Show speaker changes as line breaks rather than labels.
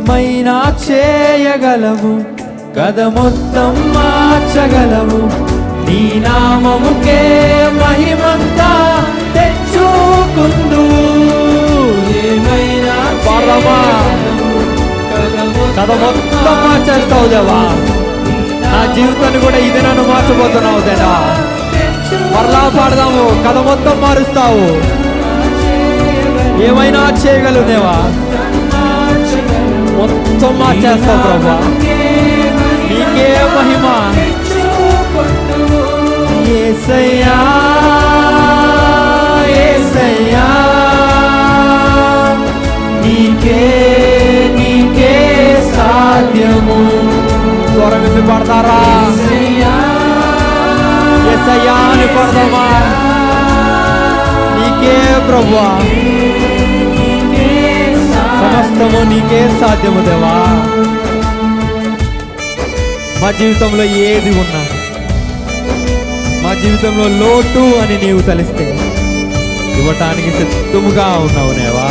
ఏమైనా చేయగలవు, కథ మొత్తం మార్చగలవు. నీ నామముకే మహిమంతా తెచ్చుకుందు. ఏమైనా కథ మొత్తం మార్చేస్తావు దేవా. నా జీవితాన్ని కూడా ఇది నన్ను మార్చబోతున్నావు దేవా. మరలా పాడదాము, కథ మొత్తం మారుస్తావు. ఏమైనా చేయగలవు దేవా, మొత్తం మార్చేస్తావు ప్రభా. నీకే మహిమ. యేసయ్యా యేసయ్యా, నీకే నీకే సాధ్యము. స్వరం ఎత్తి పాడతారా? యేసయ్యా అని పాడదామా? నీకే ప్రభువా, సమస్తము నీకే సాధ్యము దేవా. మా జీవితంలో ఏది ఉన్నా, మా జీవితంలో లోటు అని నీవు తలిస్తే ఇవ్వటానికి సిద్ధముగా ఉన్నావు దేవా.